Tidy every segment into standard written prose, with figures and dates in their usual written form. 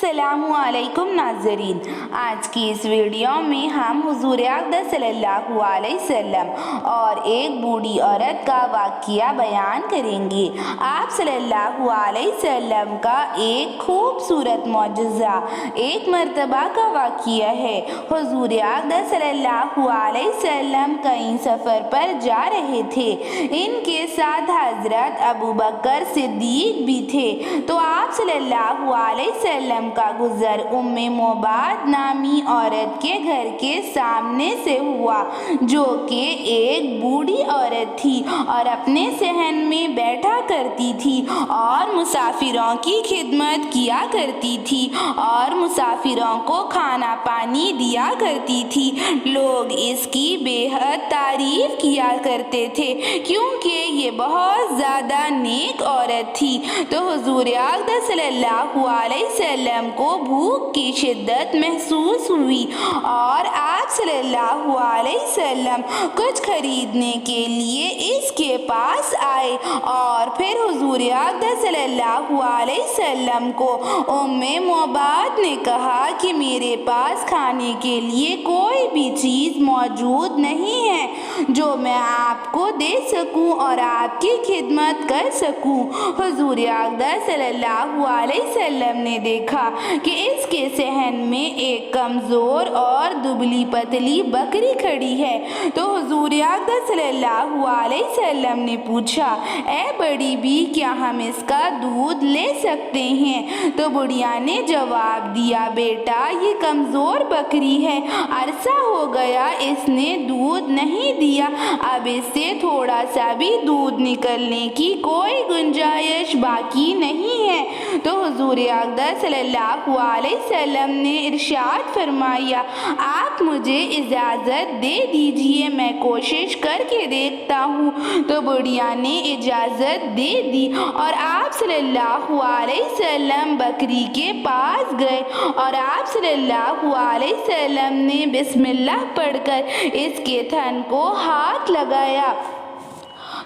अस्सलाम वालेकुम नाज़रीन। आज की इस वीडियो में हम हुज़ूर अक़दस सल्लल्लाहु अलैहि वसल्लम और एक बूढ़ी औरत का वाक़या बयान करेंगे। आप सल्लल्लाहु अलैहि वसल्लम का एक खूबसूरत मौजज़ा एक मरतबा का वाक़या है। हुज़ूर अक़दस सल्लल्लाहु अलैहि वसल्लम कहीं सफ़र पर जा रहे थे। इनके साथ हज़रत अबू बकर सिद्दीक़ भी थे। तो आप सल्लल्लाहु अलैहि वसल्लम का गुज़र उम्मे मोबाद नामी औरत के घर के सामने से हुआ, जो कि एक बूढ़ी औरत थी और अपने सहन में बैठा करती थी और मुसाफिरों की खिदमत किया करती थी और मुसाफिरों को खाना पानी दिया करती थी। लोग इसकी बेहद तारीफ किया करते थे क्योंकि ये बहुत ज़्यादा नेक औरत थी। तो हुज़ूर अक़दस सल्लल्लाहु अलैहि वसल्लम को भूख की शिद्दत महसूस हुई और आप सल्लल्लाहु अलैहि वसल्लम कुछ खरीदने के लिए इसके पास आए और फिर हुज़ूर अक़दस सल्लल्लाहु अलैहि वसल्लम को उम्मे मोबाद ने कहा कि मेरे पास खाने के लिए कोई भी चीज़ मौजूद नहीं है जो मैं आपको दे सकूं और आपकी खिदमत कर सकूं। हुज़ूर अक़दस सल्लल्लाहु अलैहि वसल्लम ने देखा कि इसके सहन में एक कमज़ोर और दुबली पतली बकरी खड़ी है। तो हुज़ूर अक़दस सल्लल्लाहु अलैहि वसल्लम ने पूछा, ऐ बड़ी बी, क्या हम इसका दूध ले सकते हैं? तो बुढ़िया ने जवाब दिया, बेटा ये कमज़ोर बकरी है, अरसा हो गया इसने दूध नहीं दिया, अब इससे थोड़ा सा भी दूध निकलने की कोई गुंजाइश बाकी नहीं है। तो हुज़ूर अक़दस सल्लल्लाहु अलैहि वसल्लम ने इरशाद फरमाया, आप मुझे इजाज़त दे दीजिए, मैं कोशिश करके देखता हूँ। तो बुढ़िया ने इजाज़त दे दी और आप सल्लल्लाहु अलैहि वसल्लम बकरी के पास गए और आप सल्लल्लाहु अलैहि वसल्लम ने बिस्मिल्लाह पढ़कर इसके थन को हाथ लगाया।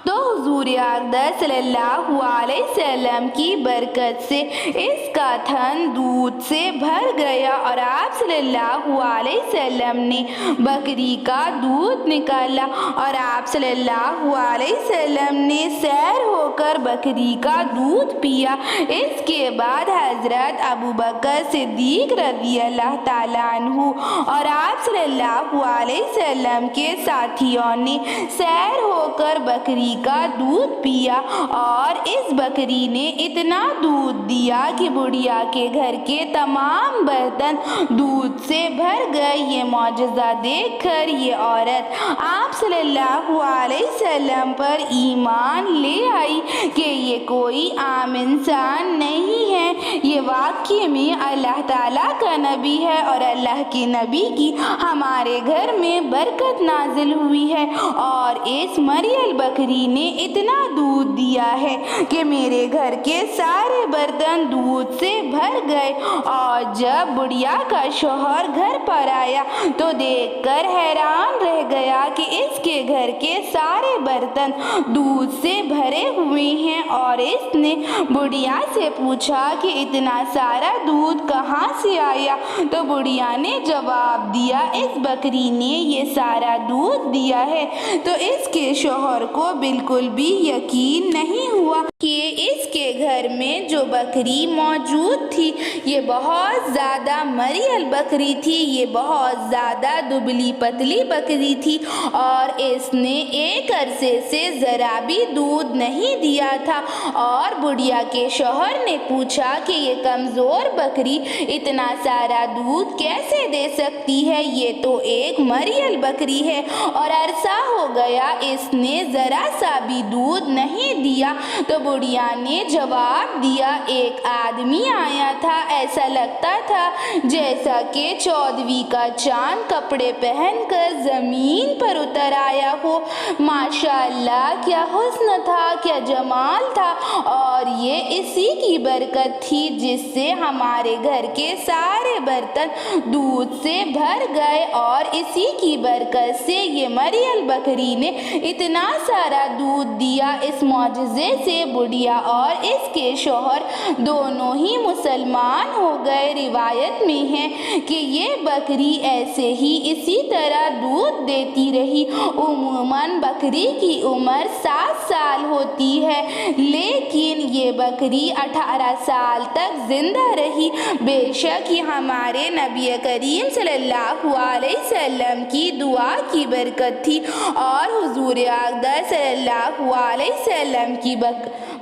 तो हुज़ूर अक़दस सल्लल्लाहु अलैहि वसल्लम की बरकत से इसका थन दूध से भर गया और आप सल्लल्लाहु अलैहि वसल्लम ने बकरी का दूध निकाला और आप सल्लल्लाहु अलैहि वसल्लम ने सैर होकर बकरी का दूध पिया। इसके बाद हज़रत अबू बकर सिद्दीक़ रज़ियल्लाहु ताला अन्हु और आप सल्लल्लाहु अलैहि वसल्लम के साथियों ने सैर होकर बकरी का दूध पिया और इस बकरी ने इतना दूध दिया कि बुढ़िया के घर के तमाम बर्तन दूध से भर गए। ये मौजज़ा देखकर ये औरत आप सल्लल्लाहु अलैहि वसल्लम पर ईमान ले आई कि ये कोई आम इंसान नहीं है, ये वाकई में अल्लाह ताला का नबी है और अल्लाह के नबी की हमारे घर में बरकत नाजिल हुई है और इस मरियल बकरी ने इतना दूध दिया है कि मेरे घर के सारे बर्तन दूध से भर गए। और जब बुढ़िया का शौहर घर पर आया तो देखकर हैरान रह गया कि इसके घर के सारे बर्तन दूध से भरे हुए हैं और इसने बुढ़िया से पूछा कि इतना सारा दूध कहाँ से आया? तो बुढ़िया ने जवाब दिया, इस बकरी ने ये सारा दूध दिया है। तो इसके शौहर को बिल्कुल भी यकीन नहीं हुआ कि इसके घर में जो बकरी मौजूद थी ये बहुत ज़्यादा मरियल बकरी थी, ये बहुत ज़्यादा दुबली पतली बकरी थी और इसने एक अरसे से ज़रा भी दूध नहीं दिया था। और बुढ़िया के शौहर ने पूछा कि ये कमज़ोर बकरी इतना सारा दूध कैसे दे सकती है, ये तो एक मरियल बकरी है और अरसा हो गया इसने ज़रा सा भी दूध नहीं दिया। तो बुढ़िया ने जवाब दिया, एक आदमी आया था, ऐसा लगता था जैसा कि 14वीं का चांद कपड़े पहनकर ज़मीन पर उतर आया हो। माशाअल्लाह, क्या हुस्न था, क्या जमाल था और ये इसी की बरकत थी जिससे हमारे घर के सारे बर्तन दूध से भर गए और इसी की बरकत से ये मरियल बकरी ने इतना सारा دودھ دیا۔ اس معجزے سے بڑھیا اور اس کے شوہر دونوں ہی مسلمان ہو گئے۔ روایت میں ہے کہ یہ بکری ایسے ہی اسی طرح دودھ دیتی رہی۔ عموماً بکری کی عمر 7 سال ہوتی ہے، لیکن یہ بکری 18 سال تک زندہ رہی۔ بے شک یہ ہمارے نبی کریم صلی اللہ علیہ وسلم کی دعا کی برکت تھی اور حضور اقدس صلی اللہ علیہ وسلم کی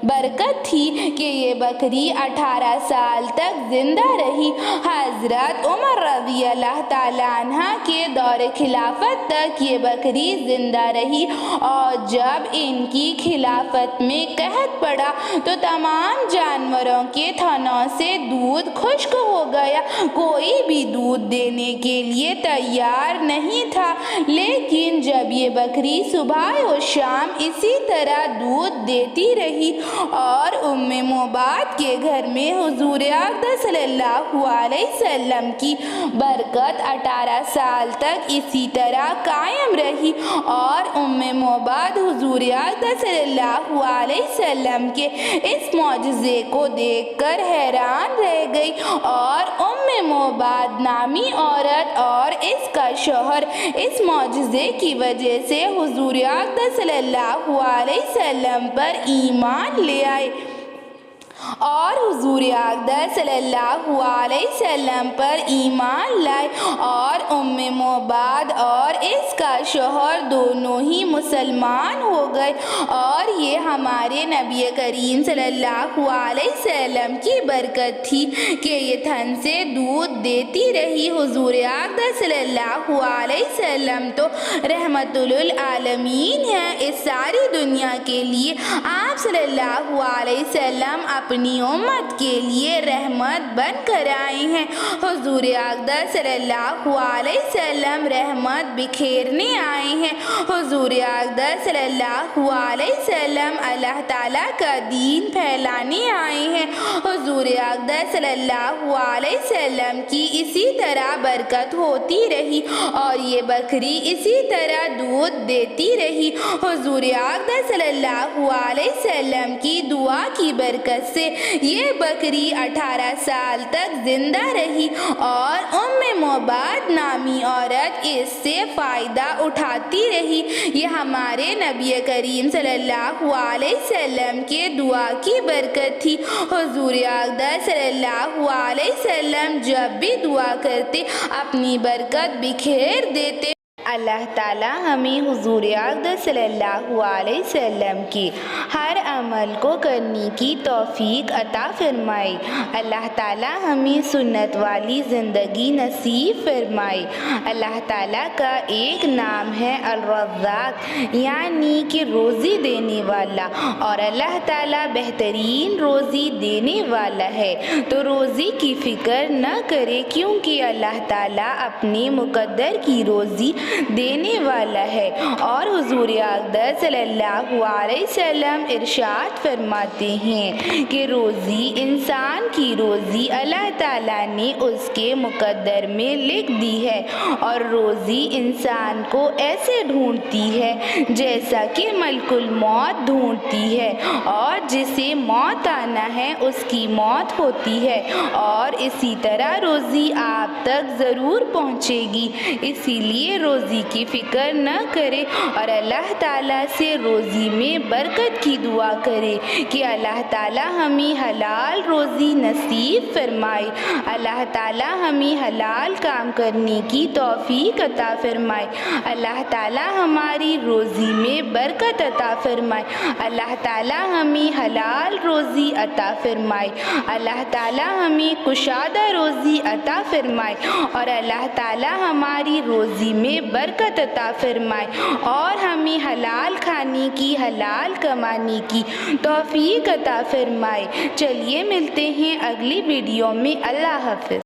برکت تھی کہ یہ بکری 18 سال تک زندہ رہی۔ حضرت عمر رضی اللہ تعالیٰ عنہ کے دور خلافت تک یہ بکری زندہ رہی، اور جب ان کی خلافت میں قحط پڑا تو تمام جانوروں کے تھنوں سے دودھ خشک ہو گیا، کوئی بھی دودھ دینے کے لیے تیار نہیں تھا۔ لیکن جب یہ بکری صبح و شام اسی طرح دودھ دیتی رہی اور مباد کے گھر میں حضور اقدس صلی اللہ علیہ وسلم کی برکت 18 سال تک اسی طرح قائم رہی، اور مباد حضور اقدس صلی اللہ علیہ وسلم کے اس معجزے کو دیکھ کر حیران رہ گئی، اور مباد نامی عورت اور اس کا شوہر اس معجزے کی وجہ سے حضور اقدس صلی اللہ علیہ وسلم پر ایمان لے آئے اور حضور اقدس صلی اللہ علیہ وسلم پر ایمان لائے، اور مباد اور اس کا شوہر دونوں ہی مسلمان ہو گئے، اور یہ ہمارے نبی کریم صلی اللہ علیہ وسلم کی برکت تھی کہ یہ تھن سے دودھ دیتی رہی۔ حضور اقدس صلی اللہ علیہ وسلم تو رحمت للعالمین ہیں، اس ساری دنیا کے لیے آپ صلی اللہ علیہ وسلم اپنی امت کے لیے رحمت بن کر آئے ہیں۔ حضور اقدس صلی اللہ علیہ وسلم رحمت بکھیرنے آئے ہیں۔ حضور اقدس صلی اللہ علیہ وسلم اللہ تعالیٰ کا دین پھیلانے آئے ہیں۔ حضور اقدس صلی اللہ علیہ وسلم کی اسی طرح برکت ہوتی رہی اور یہ بکری اسی طرح دودھ دیتی رہی۔ حضور اقدس صلی اللہ علیہ وسلم کی دعا کی برکت سے یہ بکری 18 سال تک زندہ رہی اور مباد نامی عورت اس سے فائدہ اٹھاتی رہی۔ یہ ہمارے نبی کریم صلی اللہ علیہ وسلم کے دعا کی برکت تھی۔ حضور اقدس صلی اللہ علیہ وسلم جب بھی دعا کرتے اپنی برکت بکھیر دیتے۔ اللہ تعالیٰ ہمیں حضور اقدس صلی اللہ علیہ وسلم کی ہر عمل کو کرنے کی توفیق عطا فرمائے۔ اللہ تعالیٰ ہمیں سنت والی زندگی نصیب فرمائے۔ اللہ تعالیٰ کا ایک نام ہے الرزاق، یعنی کہ روزی دینے والا، اور اللہ تعالیٰ بہترین روزی دینے والا ہے، تو روزی کی فکر نہ کرے کیونکہ اللہ تعالیٰ اپنے مقدر کی روزی دینے والا ہے۔ اور حضور اقدس صلی اللہ علیہ وسلم ارشاد فرماتے ہیں کہ روزی، انسان کی روزی اللہ تعالیٰ نے اس کے مقدر میں لکھ دی ہے، اور روزی انسان کو ایسے ڈھونڈتی ہے جیسا کہ ملک الموت ڈھونڈتی ہے، اور جسے موت آنا ہے اس کی موت ہوتی ہے، اور اسی طرح روزی آپ تک ضرور پہنچے گی۔ اسی لیے روزی کی فکر نہ کرے اور اللہ تعالیٰ سے روزی میں برکت کی دعا کرے کہ اللہ تعالیٰ ہمیں حلال روزی نصیب فرمائے۔ اللہ تعالیٰ ہمیں حلال کام کرنے کی توفیق عطا فرمائے۔ اللہ تعالیٰ ہماری روزی میں برکت عطا فرمائے۔ اللہ تعالیٰ ہمیں حلال روزی عطا فرمائے۔ اللہ تعالیٰ ہمیں کشادہ روزی عطا فرمائے، اور اللہ تعالیٰ ہماری روزی میں برکت عطا فرمائے اور ہمیں حلال کھانے کی، حلال کمانے کی توفیق عطا فرمائے۔ چلیے ملتے ہیں اگلی ویڈیو میں۔ اللہ حافظ۔